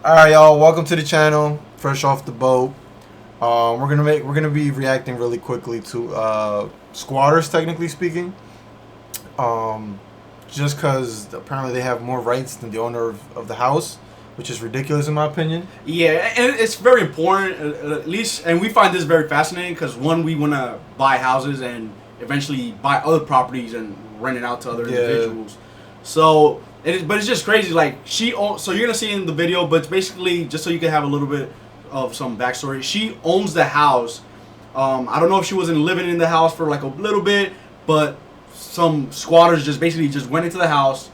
All right, y'all. Welcome to the channel. Fresh off the boat. We're gonna be reacting really quickly to squatters, technically speaking. Just because apparently they have more rights than the owner of the house, which is ridiculous in my opinion. Yeah, and it's very important, at least, and we find this very fascinating because one, we want to buy houses and eventually buy other properties and rent it out to other individuals. So but it's just crazy. Like so you're gonna see in the video, but it's basically just so you can have a little bit of some backstory. She owns the house. I don't know if she wasn't living in the house for like a little bit, but some squatters just went into the house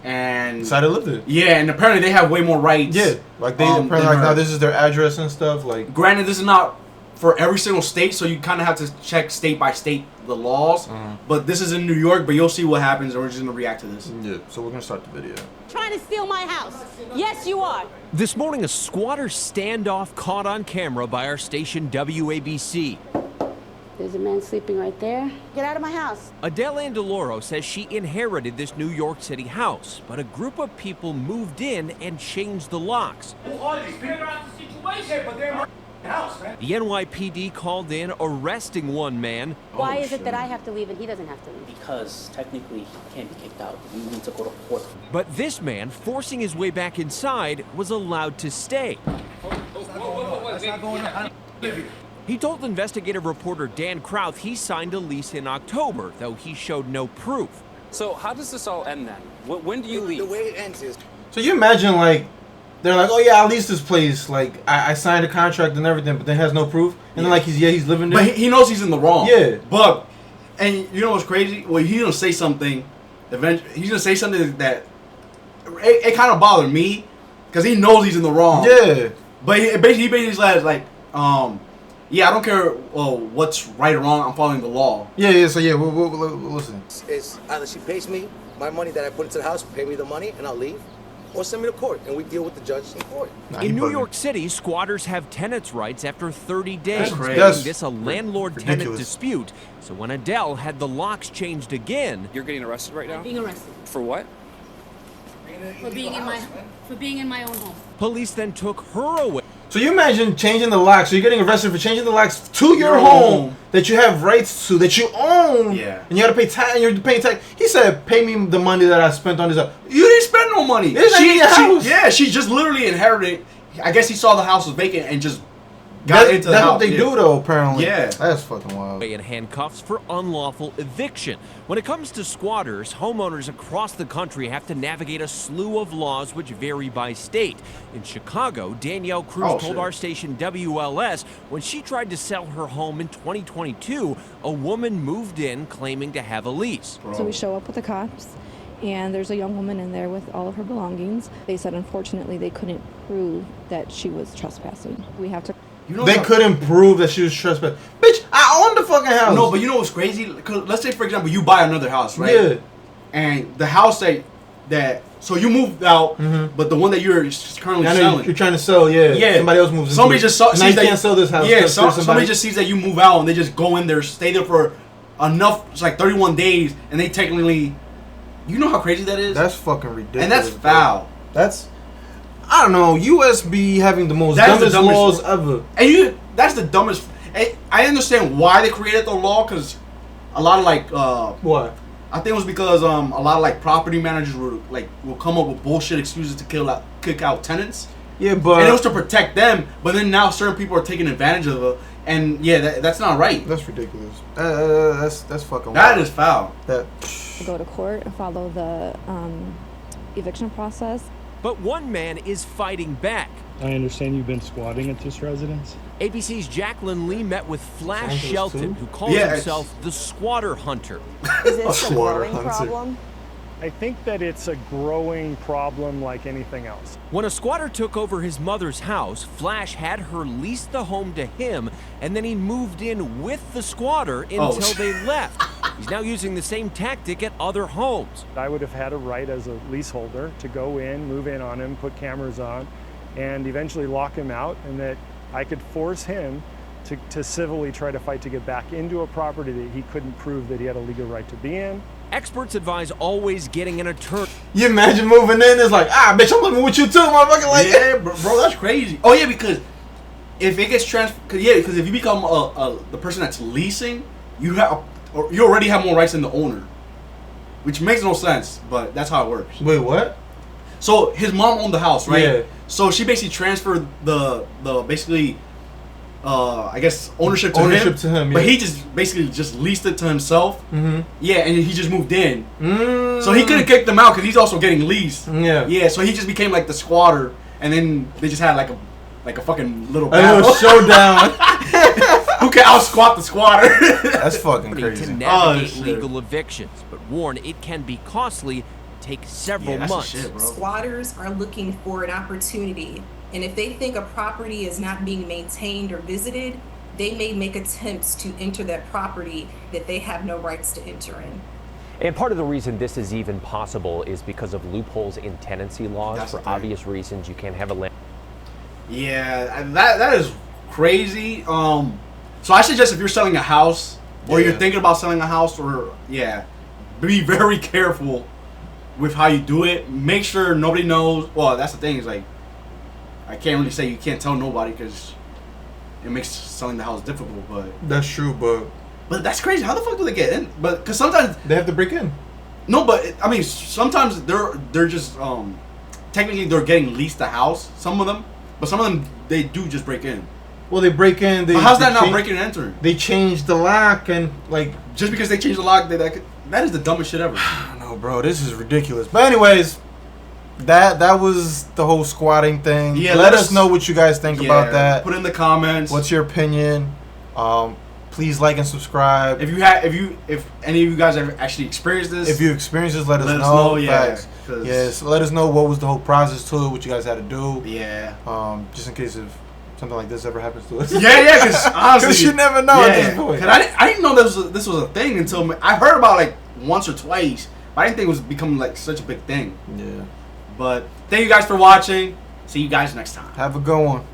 and decided to live there. Yeah, and apparently they have way more rights. Yeah, like they apparently like now this is their address and stuff. Like, granted, this is not for every single state, so you kind of have to check state by state the laws. But this is in New York, but you'll see what happens, and we're just gonna react to this. Yeah, so we're gonna start the video. Trying to steal my house. Yes, you are. This morning, a squatter standoff caught on camera by our station WABC. There's a man sleeping right there. Get out of my house. Adele Andaloro says she inherited this New York City house, but a group of people moved in and changed the locks. The NYPD called in, arresting one man. Why is it that I have to leave and he doesn't have to leave? Because technically he can't be kicked out. We need to go to court. But this man, forcing his way back inside, was allowed to stay. That's not going on. He told investigative reporter Dan Krauth he signed a lease in October, though he showed no proof. So how does this all end then? When do you leave? The way it ends is... So you imagine, like, they're like, oh yeah, I leased this place. Like, I signed a contract and everything, but then has no proof. And then like he's living there. But he knows he's in the wrong. Yeah. But, and you know what's crazy? Well, he's gonna say something. Eventually, he's gonna say something that it kind of bothered me because he knows he's in the wrong. Yeah. But he basically says like, yeah, I don't care what's right or wrong. I'm following the law. Yeah. So yeah, we'll listen. It's either she pays me my money that I put into the house, pay me the money, and I'll leave, or send me to court, and we deal with the judge in court. In New York City, squatters have tenants' rights after 30 days, making this a landlord-tenant dispute. So when Adele had the locks changed again... You're getting arrested right now? I'm being arrested. For what? For being in my own home. Police then took her away. So you imagine changing the locks. So you're getting arrested for changing the locks to your home that you have rights to, that you own. Yeah. And you got to pay tax. And you're paying tax. He said, "Pay me the money that I spent on this house." You didn't spend no money. Your house. Yeah, she just literally inherited. I guess he saw the house was vacant and just got into the That's house. what they do, though. Apparently. Yeah. That's fucking wild. In handcuffs for unlawful eviction. When it comes to squatters, homeowners across the country have to navigate a slew of laws which vary by state. In Chicago, Danielle Cruz told our station WLS when she tried to sell her home in 2022, a woman moved in claiming to have a lease. So we show up with the cops, and there's a young woman in there with all of her belongings. They said unfortunately they couldn't prove that she was trespassing. We have to... They couldn't prove that she was trespassing. Bitch, I own the fucking house. No, but you know what's crazy? Cause let's say, for example, you buy another house, right? Yeah. And the house that so you moved out, but the one that you're currently selling, you're trying to sell, yeah. Somebody else moves. Somebody just sees that you can't sell this house. Yeah, somebody just sees that you move out and they just go in there, stay there for enough. It's like 31 days, and they technically, you know how crazy that is. That's fucking ridiculous. And that's foul. That's, I don't know. US be having the dumbest laws ever. And that's the dumbest. I understand why they created the law, because a lot of like what? I think it was because a lot of like property managers will come up with bullshit excuses to kick out tenants. Yeah, but and it was to protect them. But then now certain people are taking advantage of it, and yeah, that's not right. That's ridiculous. That's fucking. That wild. is foul. Go to court and follow the eviction process. But one man is fighting back. I understand you've been squatting at this residence? ABC's Jacqueline Lee met with Flash Shelton, who calls himself the squatter hunter. Is this a growing problem? I think that it's a growing problem like anything else. When a squatter took over his mother's house, Flash had her lease the home to him, and then he moved in with the squatter until they left. He's now using the same tactic at other homes. I would have had a right as a leaseholder to go in, move in on him, put cameras on, and eventually lock him out, and that I could force him to civilly try to fight to get back into a property that he couldn't prove that he had a legal right to be in. Experts advise always getting an attorney. You imagine moving in, it's like, bitch, I'm living with you too, motherfucker. Like, yeah, bro, that's crazy. Oh yeah, because if it gets transferred, because if you become the person that's leasing, you already have more rights than the owner, which makes no sense, but that's how it works. Wait, what? So his mom owned the house, right? Yeah. So she basically transferred the basically, I guess ownership to him. But yeah. he just basically just leased it to himself. Mm-hmm. Yeah, and he just moved in. So he couldn't kick them out because he's also getting leased. Yeah. Yeah. So he just became like the squatter, and then they just had like a fucking little A battle. little showdown. Who can out squat the squatter? That's fucking crazy. To navigate legal evictions, but warn it can be costly, take several months. Shit, bro. Squatters are looking for an opportunity, and if they think a property is not being maintained or visited, they may make attempts to enter that property that they have no rights to enter in. And part of the reason this is even possible is because of loopholes in tenancy laws. For obvious reasons, you can't have a land. Yeah, that is crazy. So I suggest if you're selling a house or you're thinking about selling a house, or be very careful with how you do it. Make sure nobody knows. Well, that's the thing, is like, I can't really say you can't tell nobody because it makes selling the house difficult. But that's true. But that's crazy. How the fuck do they get in? But because sometimes they have to break in. No, but I mean, sometimes they're just technically they're getting leased a house. Some of them, but some of them they do just break in. Well, they break in. But how's that not breaking and entering? They change the lock and like just because they change the lock, that is the dumbest shit ever. No, bro, this is ridiculous. But anyways, that was the whole squatting thing. Yeah, let us know what you guys think about that. Put in the comments. What's your opinion? Please like and subscribe. If any of you guys have actually experienced this, if you experienced this, let us know. Yeah, yes. Let us know what was the whole process to it, what you guys had to do. Yeah. Just in case if something like this ever happens to us. Yeah, because honestly, you never know at this point. I didn't know this was a thing until I heard about like once or twice, but I didn't think it was becoming like such a big thing. Yeah. But thank you guys for watching. See you guys next time. Have a good one.